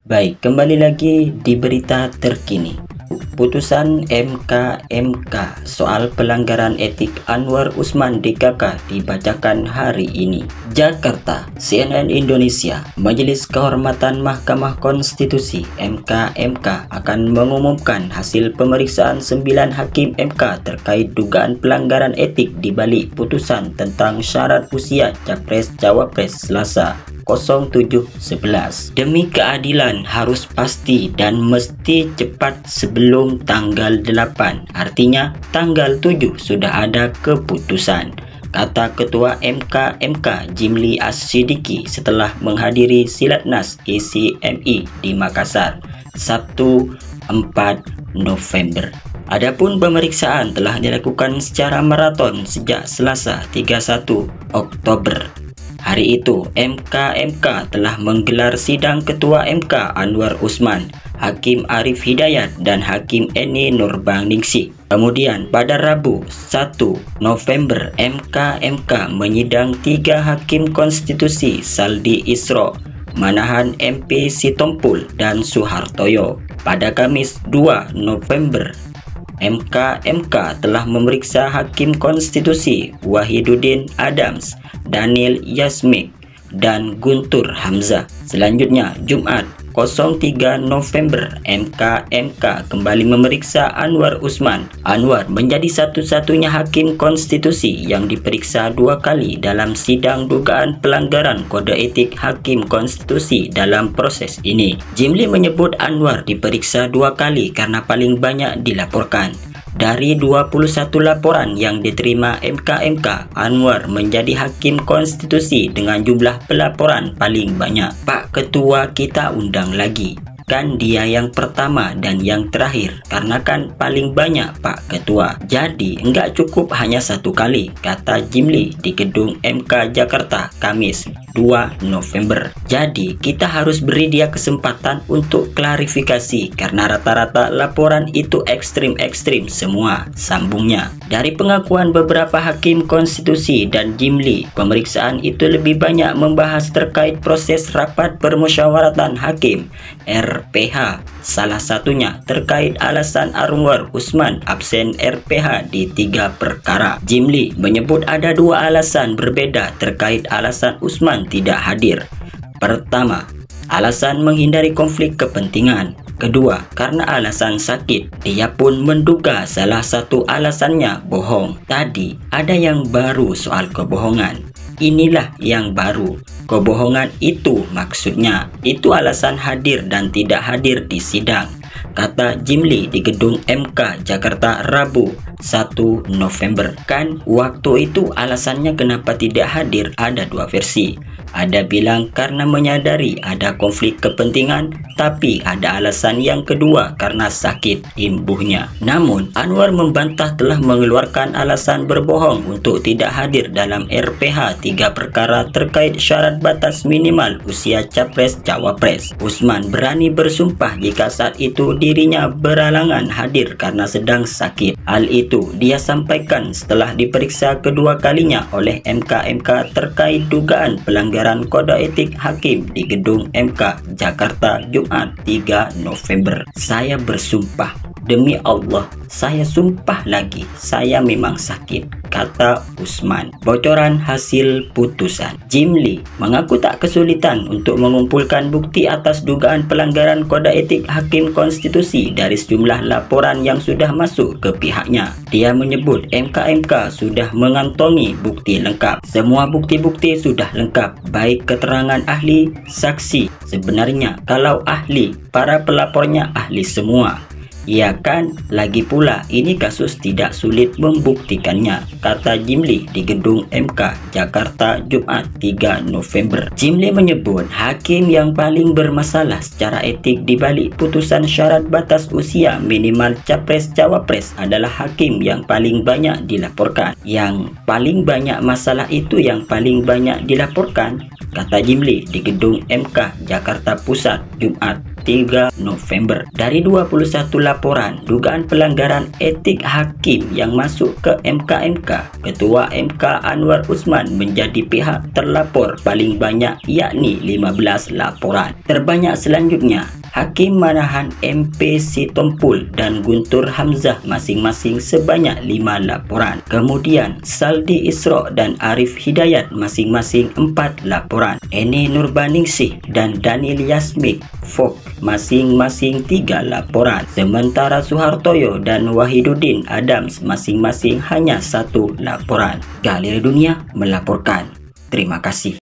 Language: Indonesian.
Baik, kembali lagi di berita terkini. Putusan MK soal pelanggaran etik Anwar Usman DKK dibacakan hari ini. Jakarta, CNN Indonesia. Majelis Kehormatan Mahkamah Konstitusi (MK) akan mengumumkan hasil pemeriksaan 9 hakim MK terkait dugaan pelanggaran etik di balik putusan tentang syarat usia Capres-Cawapres Selasa 07.11. Demi keadilan harus pasti dan mesti cepat sebelum tanggal 8. Artinya tanggal 7 sudah ada keputusan, kata Ketua MK Jimli As-Siddiqi setelah menghadiri Silatnas ICMI di Makassar, Sabtu 4 November. Adapun pemeriksaan telah dilakukan secara maraton sejak Selasa 31 Oktober. Hari itu, MK telah menggelar sidang Ketua MK Anwar Usman, Hakim Arif Hidayat dan Hakim Eni Nurbaningsih. Kemudian pada Rabu 1 November, MK menyidang 3 Hakim Konstitusi Saldi Isra, Manahan MP Sitompul dan Suhartoyo. Pada Kamis 2 November, MK telah memeriksa Hakim Konstitusi Wahiduddin Adams, Daniel Yasmik, dan Guntur Hamzah. Selanjutnya, Jumat 03 November, MK kembali memeriksa Anwar Usman. Anwar menjadi satu-satunya hakim konstitusi yang diperiksa 2 kali dalam sidang dugaan pelanggaran kode etik hakim konstitusi dalam proses ini. Jimli menyebut Anwar diperiksa 2 kali karena paling banyak dilaporkan. Dari 21 laporan yang diterima MK, Anwar menjadi hakim konstitusi dengan jumlah pelaporan paling banyak. Pak Ketua kita undang lagi. Kan dia yang pertama dan yang terakhir, karena kan paling banyak Pak Ketua. Jadi enggak cukup hanya 1 kali, kata Jimli di gedung MK Jakarta Kamis 2 November. Jadi kita harus beri dia kesempatan untuk klarifikasi karena rata-rata laporan itu ekstrim semua, sambungnya. Dari pengakuan beberapa hakim konstitusi dan Jimli, pemeriksaan itu lebih banyak membahas terkait proses rapat permusyawaratan hakim RPH, salah satunya terkait alasan Anwar Usman absen RPH di 3 perkara. Jimli menyebut ada 2 alasan berbeda terkait alasan Usman tidak hadir. Pertama, alasan menghindari konflik kepentingan. Kedua, karena alasan sakit. Dia pun menduga salah satu alasannya bohong. Tadi ada yang baru soal kebohongan. Inilah yang baru. Kebohongan itu maksudnya. Itu alasan hadir dan tidak hadir di sidang, kata Jimli di gedung MK Jakarta Rabu 1 November. Kan waktu itu alasannya kenapa tidak hadir ada 2 versi. Ada bilang karena menyadari ada konflik kepentingan, tapi ada alasan yang kedua karena sakit imbuhnya. Namun Anwar membantah telah mengeluarkan alasan berbohong untuk tidak hadir dalam RPH 3 perkara terkait syarat batas minimal usia Capres-Cawapres. Usman berani bersumpah jika saat itu dirinya berhalangan hadir karena sedang sakit. Hal itu dia sampaikan setelah diperiksa kedua kalinya oleh MK terkait dugaan pelanggaran kode etik hakim di gedung MK Jakarta Jumat 3 November. Saya bersumpah, demi Allah, saya sumpah lagi, saya memang sakit, kata Usman. Bocoran hasil putusan. Jimli mengaku tak kesulitan untuk mengumpulkan bukti atas dugaan pelanggaran kode etik hakim konstitusi dari sejumlah laporan yang sudah masuk ke pihaknya. Dia menyebut MK sudah mengantongi bukti lengkap. Semua bukti-bukti sudah lengkap, baik keterangan ahli, saksi. Sebenarnya kalau ahli, para pelapornya ahli semua. Ya kan, lagi pula ini kasus tidak sulit membuktikannya, kata Jimli di gedung MK Jakarta Jumat 3 November. Jimli menyebut hakim yang paling bermasalah secara etik di balik putusan syarat batas usia minimal Capres-Cawapres adalah hakim yang paling banyak dilaporkan. Yang paling banyak masalah itu yang paling banyak dilaporkan, kata Jimli di gedung MK Jakarta Pusat Jumat 3 November. Dari 21 laporan dugaan pelanggaran etik hakim yang masuk ke MK, Ketua MK Anwar Usman menjadi pihak terlapor paling banyak, yakni 15 laporan. Terbanyak selanjutnya, Hakim Manahan MP Sitompul dan Guntur Hamzah masing-masing sebanyak 5 laporan. Kemudian Saldi Isra dan Arif Hidayat masing-masing 4 laporan. Eni Nurbaningsih dan Daniel Yasmik Fok masing-masing 3 laporan. Sementara Suhartoyo dan Wahiduddin Adams masing-masing hanya 1 laporan. Galeri Dunia melaporkan. Terima kasih.